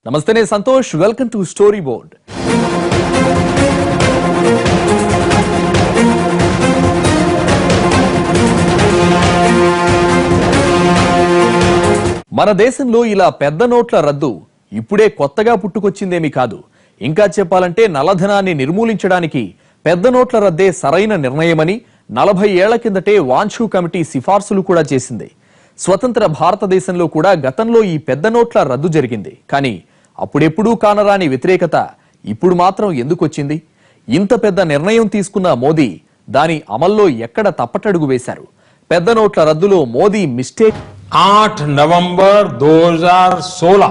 నమస్తే నేను Santosh, welcome to story board. మన దేశంలో ఇలా పెద్ద నోట్ల రద్దు ఇప్పుడే కొత్తగా పుట్టుకొచ్చిందేమీ కాదు. ఇంకా చెప్పాలంటే నల్లధనాన్ని నిర్మూలించడానికి పెద్ద నోట్ల రద్దే సరైన నిర్ణయమని 40 ఏళ్ల కిందటే వాంఛూ కమిటీ సిఫార్సులు కూడా చేసింది. స్వతంత్ర భారతదేశంలో కూడా గతంలో ఈ పెద్ద నోట్ల రద్దు జరిగింది. కానీ అప్పుడెప్పుడూ కానరాని వ్యతిరేకత ఇప్పుడు మాత్రం ఎందుకొచ్చింది? ఇంత పెద్ద నిర్ణయం తీసుకున్న మోదీ దాని అమల్లో ఎక్కడ తప్పటడుగు వేశారు? పెద్ద నోట్ల రద్దులో మోదీ మిస్టేక్. 8 नवंबर 2016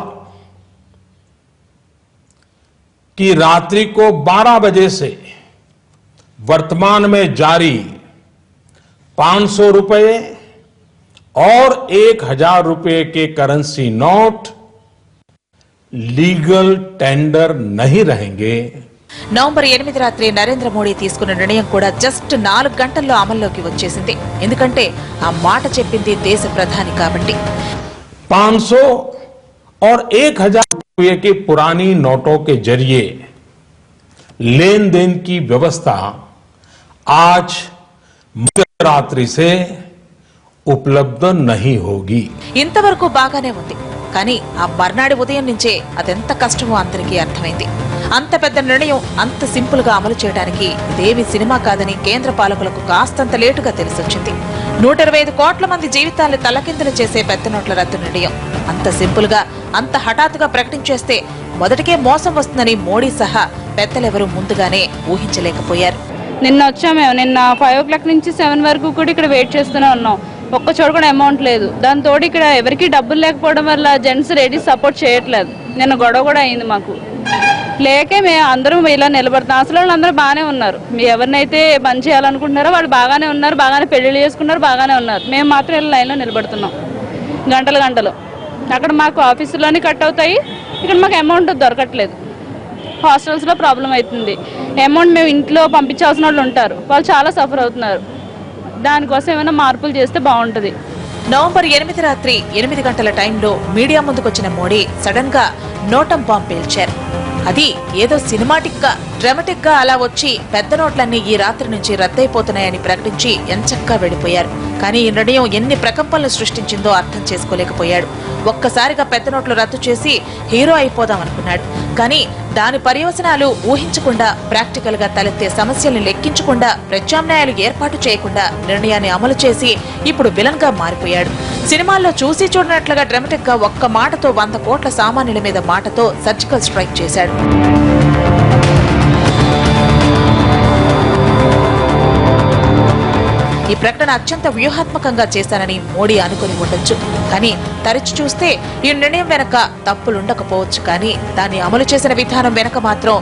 की रात्रि को 12 बजे से वर्तमान में जारी 500 रुपए और 1000 रुपए के करेंसी नोट लीगल टेंडर नहीं रहेंगे. నవంబర్ 8 రాత్రి నరేంద్ర మోడీ తీసుకున్న నిర్ణయం కూడా జస్ట్ 4 గంటల్లో అమల్లోకి వచ్చేసింది. ఎందుకంటే ఆ మాట చెప్పింది దేశ ప్రధాని కాబట్టి. 500 और 1000 रुपए के पुरानी नोटों के जरिए लेन देन की व्यवस्था आज मध्यरात्रि से उपलब्ध नहीं होगी. ఇంతవరకు బాగానే ఉంది. కానీ ఆ మర్నాడి ఉదయం నుంచే అదెంత కష్టమో అందరికీ అర్థమైంది. అంత పెద్ద నిర్ణయం అంత సింపుల్ గా అమలు చేయడానికి ఇదేమి సినిమా కాదని కేంద్ర పాలకులకు కాస్తంత లేటుగా తెలిసొచ్చింది. 125 కోట్ల మంది జీవితాలను తలకిందులు చేసే పెద్ద నోట్ల రద్దు నిర్ణయం అంత సింపుల్ గా అంత హఠాత్తుగా ప్రకటించేస్తే మొదటికే మోసం వస్తుందని మోడీ సహా పెద్దలెవరూ ముందుగానే ఊహించలేకపోయారు. నిన్న వచ్చాము. నిన్న 5 o'clock నుంచి 7 వరకు కూడా ఇక్కడ వెయిట్ చేస్తూనే ఉన్నాం. ఒక్క చోట కూడా అమౌంట్ లేదు. దాంతో ఇక్కడ ఎవరికి డబ్బులు లేకపోవడం వల్ల జెంట్స్ రెడీ సపోర్ట్ చేయట్లేదు. నిన్న గొడవ కూడా అయింది మాకు. లేకే మేము అందరం ఇలా నిలబడతాం. అసలు వాళ్ళు అందరూ బాగానే ఉన్నారు. మీరు ఎవరినైతే పని చేయాలనుకుంటున్నారో వాళ్ళు బాగానే ఉన్నారు, బాగానే పెళ్లిళ్ళు చేసుకున్నారు, బాగానే ఉన్నారు. మేము మాత్రం ఇలా లైన్లో నిలబడుతున్నాం గంటలు. అక్కడ మాకు ఆఫీసులోనే కట్ అవుతాయి, ఇక్కడ మాకు అమౌంట్ దొరకట్లేదు. హాస్టల్స్లో ప్రాబ్లం అవుతుంది. అమౌంట్ మేము ఇంట్లో పంపించాల్సిన వాళ్ళు ఉంటారు, వాళ్ళు చాలా సఫర్ అవుతున్నారు. దానికోసం ఏమైనా మార్పులు చేస్తే బాగుంటుంది. నవంబర్ 8 రాత్రి 8 గంటల టైంలో మీడియా ముందుకొచ్చిన మోడీ సడన్ గా నోటం బాంబ్ పేల్చారు. అది ఏదో సినిమాటిక్ గా డ్రామాటిక్ గా అలా వచ్చి పెద్ద నోట్లన్నీ ఈ రాత్రి నుంచి రద్దయిపోతున్నాయని ప్రకటించి ఎంచక్కా వెళ్లిపోయారు. కానీ ఈ నిర్ణయం ఎన్ని ప్రకంపనలు సృష్టించిందో అర్థం చేసుకోలేకపోయాడు. ఒక్కసారిగా పెద్ద నోట్లు రద్దు చేసి హీరో అయిపోదాం అనుకున్నాడు. కానీ దాని పర్యవసనాలు ఊహించకుండా, ప్రాక్టికల్ గా తలెత్తే సమస్యల్ని లెక్కించకుండా, ప్రత్యామ్నాయాలు ఏర్పాటు చేయకుండా నిర్ణయాన్ని అమలు చేసి ఇప్పుడు విలన్ గా మారిపోయాడు. సినిమాల్లో చూసి చూడనట్లుగా డ్రామాటిక్ గా ఒక్క మాటతో 100 కోట్ల సామాన్యుల మీద మాటతో సర్జికల్ స్ట్రైక్ చేశాడు. ఈ ప్రకటన అత్యంత వ్యూహాత్మకంగా చేశానని మోడీ అనుకుని ఉండొచ్చు. కానీ తరచి చూస్తే ఈ నిర్ణయం వెనక తప్పులుండకపోవచ్చు. కానీ దాన్ని అమలు చేసిన విధానం వెనక మాత్రం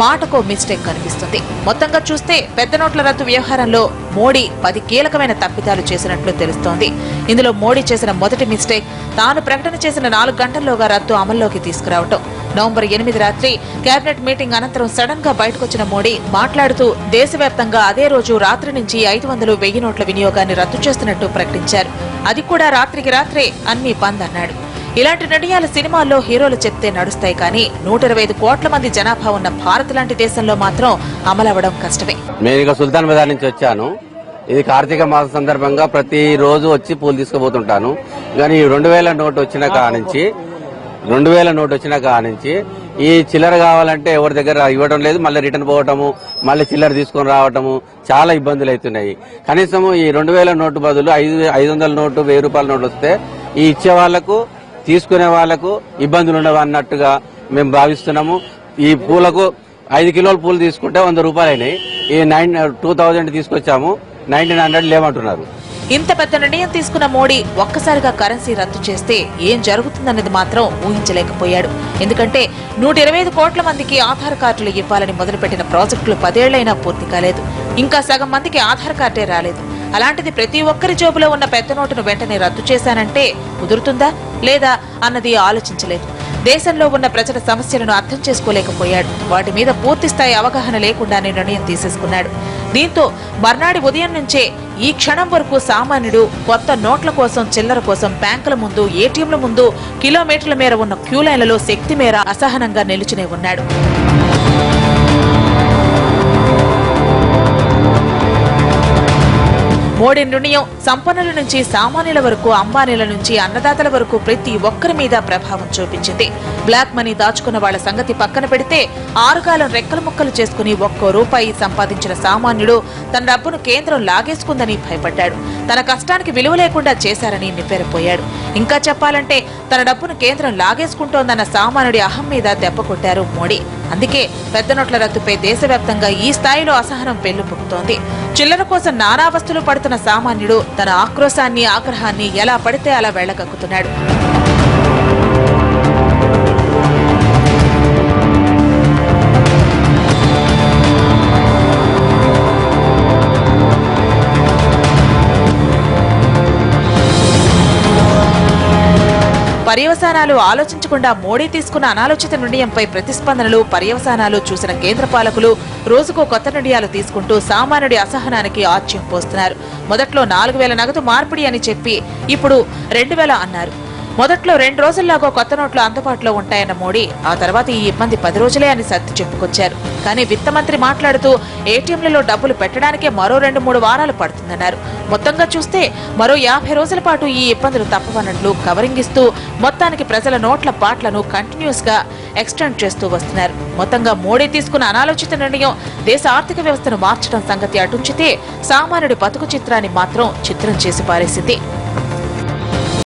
మాటకో మిస్టేక్ కనిపిస్తుంది. మొత్తంగా చూస్తే పెద్ద నోట్ల రద్దు వ్యవహారంలో మోడీ 10 కీలకమైన తప్పిదాలు చేసినట్లు తెలుస్తోంది. ఇందులో మోడీ చేసిన మొదటి మిస్టేక్ తాను ప్రకటన చేసిన 4 గంటల్లోగా రద్దు అమల్లోకి తీసుకురావటం. నవంబర్ 8 రాత్రి కేబినెట్ మీటింగ్ అనంతరం సడన్ గా బయటకొచ్చిన మోడీ మాట్లాడుతూ దేశవ్యాప్తంగా అదే రోజు రాత్రి నుంచి 500 1000 నోట్ల వినియోగాన్ని రద్దు చేస్తున్నట్టు ప్రకటించారు. అది కూడా రాత్రికి రాత్రే అన్ని బంద్ అన్నాడు. ఇలాంటి నిర్ణయాలు సినిమాల్లో హీరోలు చెప్తే నడుస్తాయి. కానీ 125 కోట్ల మంది జనాభా ఉన్న భారత్ లాంటి దేశంలో మాత్రం అమలవడం కష్టమే. నేను సుల్తాన్ బజార్ నుంచి వచ్చాను. ఇది కార్తీక మాసం సందర్భంగా ప్రతి రోజు వచ్చి పూలు తీసుకుపోతుంటాను. కానీ 2000 నోటు వచ్చిన కానించి ఈ చిల్లర కావాలంటే ఎవరి దగ్గర ఇవ్వడం లేదు. మళ్ళీ రిటర్న్ పోవటము, మళ్ళీ చిల్లర తీసుకొని రావటము చాలా ఇబ్బందులు అవుతున్నాయి. కనీసం ఈ 2000 నోటు బదులు 500 నోటు 1000 రూపాయల నోటు వస్తే ఈ ఇచ్చే వాళ్లకు తీసుకునే వాళ్లకు ఇబ్బందులు ఉండవు అన్నట్టుగా మేము భావిస్తున్నాము. ఈ పూలకు 5 కిలోల పూలు తీసుకుంటే 100 రూపాయలు అయినాయి. ఈ 2000 తీసుకొచ్చాము, 1900 లేమంటున్నారు. ఇంత పెద్ద నిర్ణయం తీసుకున్న మోడీ ఒక్కసారిగా కరెన్సీ రద్దు చేస్తే ఏం జరుగుతుందన్నది మాత్రం ఊహించలేకపోయాడు. ఎందుకంటే 125 కోట్ల మందికి ఆధార్ కార్డులు ఇవ్వాలని మొదలుపెట్టిన ప్రాజెక్టులు 10 ఏళ్లైనా పూర్తి కాలేదు. ఇంకా సగం మందికి ఆధార్ కార్డే రాలేదు. అలాంటిది ప్రతి ఒక్కరి జోబులో ఉన్న పెద్ద నోటును వెంటనే రద్దు చేశానంటే కుదురుతుందా లేదా అన్నది ఆలోచించలేదు. దేశంలో ఉన్న ప్రజల సమస్యలను అర్థం చేసుకోలేకపోయాడు. వాటి మీద పూర్తిస్థాయి అవగాహన లేకుండానే నిర్ణయం తీసేసుకున్నాడు. దీంతో మర్నాడి ఉదయం నుంచే ఈ క్షణం వరకు సామాన్యుడు కొత్త నోట్ల కోసం, చిల్లర కోసం బ్యాంకుల ముందు, ఏటీఎంల ముందు కిలోమీటర్ల మేర ఉన్న క్యూ లైన్లలో శక్తి మేర అసహనంగా నిలుచునే ఉన్నాడు. మోడీ నిర్ణయం సంపన్నుల నుంచి సామాన్యుల వరకు, అంబానీల నుంచి అన్నదాతల వరకు ప్రతి ఒక్కరి మీద ప్రభావం చూపించింది. బ్లాక్ మనీ దాచుకున్న వాళ్ల సంగతి పక్కన పెడితే 6 కాలం రెక్కల ముక్కలు చేసుకుని ₹1 సంపాదించిన సామాన్యుడు తన డబ్బును కేంద్రం లాగేసుకుందని భయపడ్డాడు. తన కష్టానికి విలువ లేకుండా చేశారని నివ్వెరపోయాడు. ఇంకా చెప్పాలంటే తన డబ్బును కేంద్రం లాగేసుకుంటోందన్న సామాన్యుడి అహం మీద దెబ్బ కొట్టారు మోడీ. అందుకే పెద్ద నోట్ల రద్దుపై దేశవ్యాప్తంగా ఈ స్థాయిలో అసహనం పెళ్లిపుకుతోంది. చిల్లర కోసం నానా వస్తువులు పడుతున్న సామాన్యుడు తన ఆక్రోశాన్ని, ఆగ్రహాన్ని ఎలా పడితే అలా వెళ్లగక్కుతున్నాడు. పర్యవసానాలు ఆలోచించకుండా మోడీ తీసుకున్న అనాలోచిత నిర్ణయంపై ప్రతిస్పందనలు, పర్యవసానాలు చూసిన కేంద్ర పాలకులు రోజుకో కొత్త నిర్ణయాలు తీసుకుంటూ సామాన్యుడి అసహనానికి ఆజ్యం పోస్తున్నారు. మొదట్లో 4000 నగదు మార్పిడి అని చెప్పి ఇప్పుడు 2000 అన్నారు. మొదట్లో 2 రోజుల్లాగో కొత్త నోట్లు అందుబాటులో ఉంటాయన్న మోడీ ఆ తర్వాత ఈ ఇబ్బంది 10 రోజులే అని సర్ది చెప్పుకొచ్చారు. కానీ విత్త మంత్రి మాట్లాడుతూ ఏటీఎంలలో డబ్బులు పెట్టడానికే మరో 2-3 వారాలు పడుతుందన్నారు. మొత్తంగా చూస్తే మరో 50 రోజుల పాటు ఈ ఇబ్బందులు తప్పవన్నట్లు కవరింగ్ ఇస్తూ మొత్తానికి ప్రజల నోట్ల పాట్లను కంటిన్యూస్ గా ఎక్స్టెండ్ చేస్తూ వస్తున్నారు. మొత్తంగా మోడీ తీసుకున్న అనాలోచిత నిర్ణయం దేశ ఆర్థిక వ్యవస్థను మార్చడం సంగతి అటుంచితే సామాన్యుడి బతుకు చిత్రాన్ని మాత్రం చిత్రం చేసి పారేసింది.